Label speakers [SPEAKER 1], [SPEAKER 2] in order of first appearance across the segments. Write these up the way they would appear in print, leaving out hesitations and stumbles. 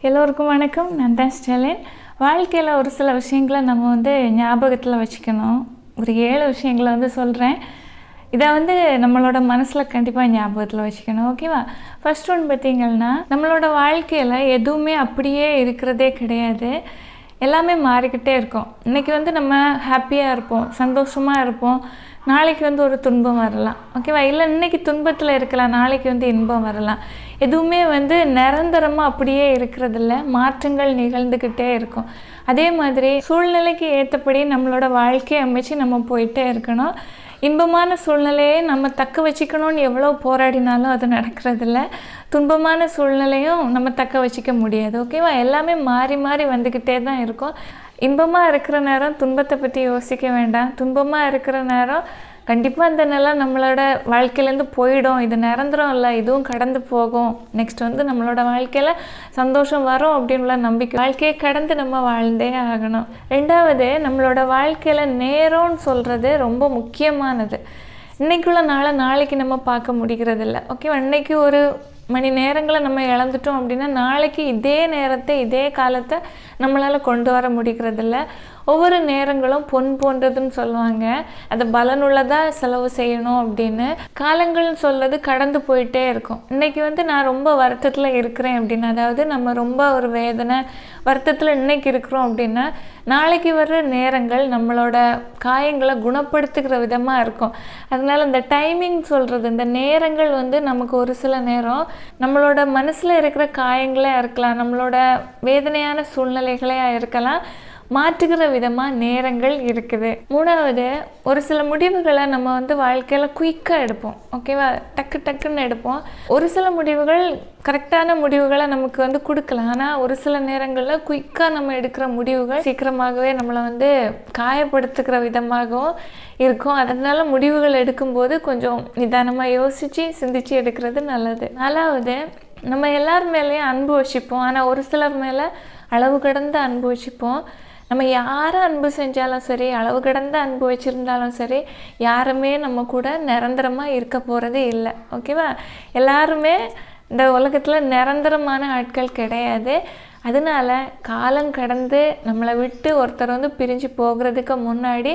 [SPEAKER 1] எல்லோருக்கும் வணக்கம். நான் தான் ஸ்டெலின். வாழ்க்கையில் ஒரு சில விஷயங்களை நம்ம ஞாபகத்தில் வச்சுக்கணும். ஒரு 7 விஷயங்களை சொல்கிறேன். இதை நம்மளோட மனசில் கண்டிப்பாக ஞாபகத்தில் வச்சுக்கணும். ஓகேவா? ஃபர்ஸ்ட் ஒன் பார்த்திங்கன்னா, நம்மளோட வாழ்க்கையில் எதுவுமே அப்படியே இருக்கிறதே கிடையாது. எல்லாமே மாறிக்கிட்டே இருக்கும். இன்றைக்கி நம்ம ஹாப்பியாக இருப்போம், சந்தோஷமாக இருப்போம். நாளைக்கு ஒரு துன்பம் வரலாம். ஓகேவா? இல்லை இன்றைக்கி துன்பத்தில் இருக்கலாம், நாளைக்கு இன்பம் வரலாம். எதுவுமே நிரந்தரமாக அப்படியே இருக்கிறதில்ல. மாற்றங்கள் நிகழ்ந்துக்கிட்டே இருக்கும். அதே மாதிரி சூழ்நிலைக்கு ஏற்றபடி நம்மளோட வாழ்க்கையை அமைச்சு நம்ம போயிட்டே இருக்கணும். இன்பமான சூழ்நிலையை நம்ம தக்க வச்சுக்கணும்னு எவ்வளோ போராடினாலும் அது நடக்கிறதில்ல. துன்பமான சூழ்நிலையும் நம்ம தக்க வச்சிக்க முடியாது. ஓகேவா? எல்லாமே மாறி மாறி வந்துக்கிட்டே தான் இருக்கும். இன்பமாக இருக்கிற நேரம் துன்பத்தை பற்றி யோசிக்க வேண்டாம். துன்பமாக இருக்கிற நேரம் கண்டிப்பாக அந்த நிலை நம்மளோட வாழ்க்கையிலேருந்து போயிடும். இது நிரந்தரம் இல்லை, இதுவும் கடந்து போகும். நெக்ஸ்ட் நம்மளோட வாழ்க்கையில் சந்தோஷம் வரும் அப்படின்னுள்ள நம்பிக்கை. வாழ்க்கையை கடந்து நம்ம வாழ்ந்தே ஆகணும். ரெண்டாவது, நம்மளோட வாழ்க்கையில் நேரம்னு சொல்கிறது ரொம்ப முக்கியமானது. இன்றைக்குள்ள நாளைக்கு நம்ம பார்க்க முடிகிறதில்ல. ஓகேவா? இன்றைக்கி ஒரு மணி நேரங்களை நம்ம இழந்துட்டோம் அப்படின்னா நாளைக்கு இதே நேரத்தை இதே காலத்தை நம்மளால் கொண்டு வர முடிகிறதில்ல. ஒவ்வொரு நேரங்களும் பொன் போன்றதுன்னு சொல்லுவாங்க. அதை பலனுள்ளதாக செலவு செய்யணும் அப்படின்னு. காலங்கள்னு சொல்கிறது கடந்து போயிட்டே இருக்கும். இன்றைக்கி நான் ரொம்ப வருத்தத்தில் இருக்கிறேன் அப்படின்னா, அதாவது நம்ம ரொம்ப ஒரு வேதனை வருத்தத்தில் இன்றைக்கி இருக்கிறோம் அப்படின்னா, நாளைக்கு வர்ற நேரங்கள் நம்மளோட காயங்களை குணப்படுத்துகிற விதமாக இருக்கும். அதனால் இந்த டைமிங் சொல்கிறது, இந்த நேரங்கள் நமக்கு ஒரு சில நேரம் நம்மளோட மனசில் இருக்கிற காயங்களே இருக்கலாம், நம்மளோட வேதனையான சூழ்நிலைகளே இருக்கலாம், மாற்றுகிற விதமாக நேரங்கள் இருக்குது. மூணாவது, ஒரு சில முடிவுகளை நம்ம வாழ்க்கையில் குயிக்காக எடுப்போம். ஓகேவா? டக்குன்னு எடுப்போம். ஒரு சில முடிவுகள் கரெக்டான முடிவுகளை நமக்கு கொடுக்கலாம். ஆனால் ஒரு சில நேரங்களில் குயிக்காக நம்ம எடுக்கிற முடிவுகள் சீக்கிரமாகவே நம்மளை காயப்படுத்துகிற விதமாகவும் இருக்கும். அதனால் முடிவுகள் எடுக்கும்போது கொஞ்சம் நிதானமாக யோசித்து சிந்தித்து எடுக்கிறது நல்லது. நாலாவது, நம்ம எல்லார் மேலேயும் அன்பு வச்சுப்போம். ஆனால் ஒரு சிலர் மேலே அளவு கடந்த அன்பு வச்சுப்போம். நம்ம யாரை அன்பு செஞ்சாலும் சரி, அளவு கடந்த அன்பு வச்சுருந்தாலும் சரி, யாருமே நம்ம கூட நிரந்தரமாக இருக்க போகிறதே இல்லை. ஓகேவா? எல்லாருமே இந்த உலகத்தில் நிரந்தரமான ஆட்கள் கிடையாது. அதனால் காலம் கடந்து நம்மளை விட்டு ஒருத்தர் பிரிஞ்சு போகிறதுக்கு முன்னாடி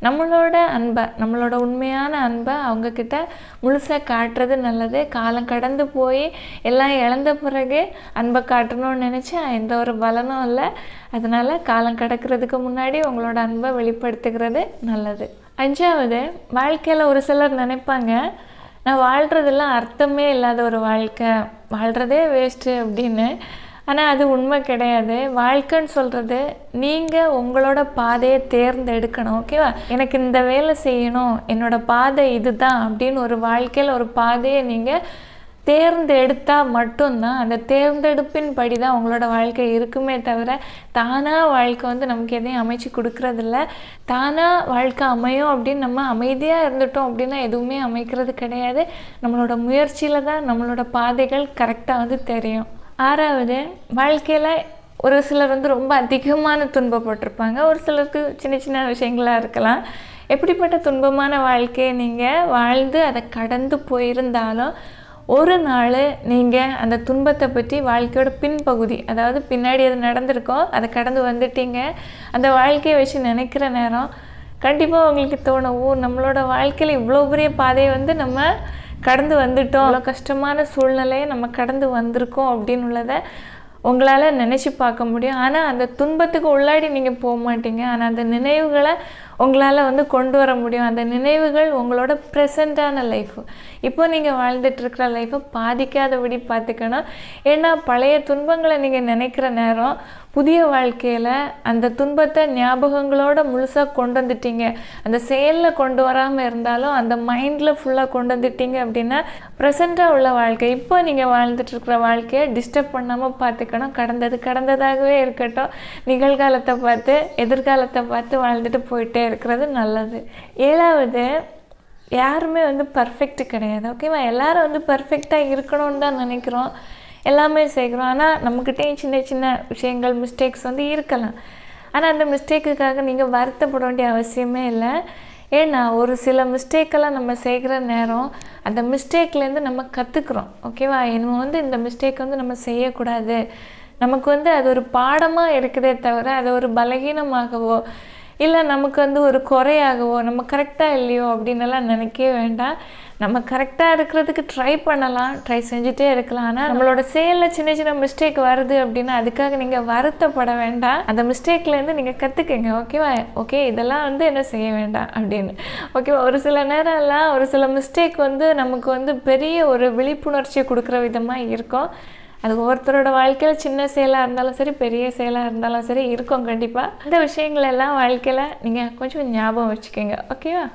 [SPEAKER 1] நம்மளோட அன்பை, நம்மளோட உண்மையான அன்பை அவங்கக்கிட்ட முழுசாக காட்டுறது நல்லது. காலம் கடந்து போய் எல்லாம் இழந்த பிறகு அன்பை காட்டணும்னு நினச்சா எந்த ஒரு பலனும் இல்லை. அதனால் காலம் கடக்கிறதுக்கு முன்னாடி உங்களோட அன்பை வெளிப்படுத்துகிறது நல்லது. அஞ்சாவது, வாழ்க்கையில் ஒரு சிலர் நினைப்பாங்க, நான் வாழ்கிறதெல்லாம் அர்த்தமே இல்லாத ஒரு வாழ்க்கை, வாழ்கிறதே வேஸ்ட்டு அப்படின்னு. ஆனால் அது உண்மை கிடையாது. வாழ்க்கைன்னு சொல்கிறது நீங்கள் உங்களோட பாதையை தேர்ந்தெடுக்கணும். ஓகேவா? எனக்கு இந்த வேலை செய்யணும், என்னோடய பாதை இதுதான் அப்படின்னு ஒரு வாழ்க்கையில் ஒரு பாதையை நீங்கள் தேர்ந்தெடுத்தால் மட்டும்தான், அந்த தேர்ந்தெடுப்பின் படி தான் உங்களோட வாழ்க்கை இருக்குமே தவிர தானாக வாழ்க்கை நமக்கு எதையும் அமைச்சு கொடுக்குறதில்ல. தானாக வாழ்க்கை அமையும் அப்படின்னு நம்ம அமைதியாக இருந்துட்டோம் அப்படின்னா எதுவுமே அமைக்கிறது கிடையாது. நம்மளோட முயற்சியில் தான் நம்மளோட பாதைகள் கரெக்டாக தெரியும். ஆறாவது, வாழ்க்கையில் ஒரு சிலர் ரொம்ப அதிகமான துன்பப்பட்டிருப்பாங்க. ஒரு சிலருக்கு சின்ன சின்ன விஷயங்களாக இருக்கலாம். எப்படிப்பட்ட துன்பமான வாழ்க்கையை நீங்கள் வாழ்ந்து அதை கடந்து போயிருந்தாலும் ஒரு நாள் நீங்கள் அந்த துன்பத்தை பற்றி வாழ்க்கையோட பின்பகுதி, அதாவது பின்னாடி அது நடந்திருக்கோ அதை கடந்து வந்துட்டீங்க, அந்த வாழ்க்கையை வச்சு நினைக்கிற நேரம் கண்டிப்பாக உங்களுக்கு தோணும், ஓ நம்மளோட வாழ்க்கையில் இவ்வளோ பெரிய பாதையை நம்ம கடந்து வந்துட்டோம், அவ்வளோ கஷ்டமான சூழ்நிலையை நம்ம கடந்து வந்திருக்கோம் அப்படின்னு உள்ளதை உங்களால் நினச்சி பார்க்க முடியும். ஆனால் அந்த துன்பத்துக்கு உள்ளாடி நீங்கள் போக மாட்டீங்க. ஆனால் அந்த நினைவுகளை உங்களால் கொண்டு வர முடியும். அந்த நினைவுகள் உங்களோட ப்ரெசண்ட்டான லைஃபு, இப்போ நீங்கள் வாழ்ந்துட்டுருக்கிற லைஃப்பை பாதிக்காதபடி பார்த்துக்கணும். ஏன்னா பழைய துன்பங்களை நீங்கள் நினைக்கிற நேரம் புதிய வாழ்க்கையில் அந்த துன்பத்தை ஞாபகங்களோட முழுசாக கொண்டு வந்துட்டீங்க, அந்த செயலில் கொண்டு வராமல் இருந்தாலும் அந்த மைண்டில் ஃபுல்லாக கொண்டு வந்துட்டீங்க அப்படின்னா ப்ரெசண்ட்டாக உள்ள வாழ்க்கை, இப்போ நீங்கள் வாழ்ந்துட்டுருக்கிற வாழ்க்கையை டிஸ்டர்ப் பண்ணாமல் பார்த்துக்கணும். கடந்தது கடந்ததாகவே இருக்கட்டும். நிகழ்காலத்தை பார்த்து எதிர்காலத்தை பார்த்து வாழ்ந்துட்டு போயிட்டே இருக்கிறது நல்லது. ஏழாவது, யாருமே பர்ஃபெக்ட் கிடையாது. ஓகேவா? எல்லாரும் பர்ஃபெக்டாக இருக்கணும்னு தான் நினைக்கிறோம், எல்லாமே செய்கிறோம். ஆனால் நம்மக்கிட்டேயும் சின்ன சின்ன விஷயங்கள் மிஸ்டேக்ஸ் இருக்கலாம். ஆனால் அந்த மிஸ்டேக்குக்காக நீங்கள் வருத்தப்பட வேண்டிய அவசியமே இல்லை. ஏன்னா ஒரு சில மிஸ்டேக்கெல்லாம் நம்ம செய்கிற நேரம் அந்த மிஸ்டேக்லேருந்து நம்ம கற்றுக்குறோம். ஓகேவா? நம்ம இந்த மிஸ்டேக் நம்ம செய்யக்கூடாது, நமக்கு வந்து அது ஒரு பாடமாக இருக்குதே தவிர அதை ஒரு பலகீனமாகவோ இல்லை நமக்கு வந்து ஒரு குறையாகவோ நம்ம கரெக்டாக இல்லையோ அப்படின்னலாம் நினைக்கவே வேண்டாம். நம்ம கரெக்டாக இருக்கிறதுக்கு ட்ரை பண்ணலாம், ட்ரை செஞ்சுட்டே இருக்கலாம். ஆனால் நம்மளோட செயலில் சின்ன சின்ன மிஸ்டேக் வருது அப்படின்னா அதுக்காக நீங்கள் வருத்தப்பட வேண்டாம். அந்த மிஸ்டேக்லேருந்து நீங்கள் கற்றுக்குங்க. ஓகேவா? ஓகே, இதெல்லாம் வந்து என்ன செய்ய வேண்டாம் அப்படின்னு. ஓகேவா? ஒரு சில நேரம்லாம் ஒரு சில மிஸ்டேக் வந்து நமக்கு வந்து பெரிய ஒரு விழிப்புணர்ச்சியை கொடுக்குற விதமாக இருக்கும். அது ஒவ்வொருத்தரோட வாழ்க்கையில் சின்ன செயலாக இருந்தாலும் சரி, பெரிய செயலாக இருந்தாலும் சரி இருக்கும் கண்டிப்பாக. இந்த விஷயங்கள் எல்லாம் வாழ்க்கையில் நீங்கள் கொஞ்சம் ஞாபகம் வச்சுக்கோங்க. ஓகேவா?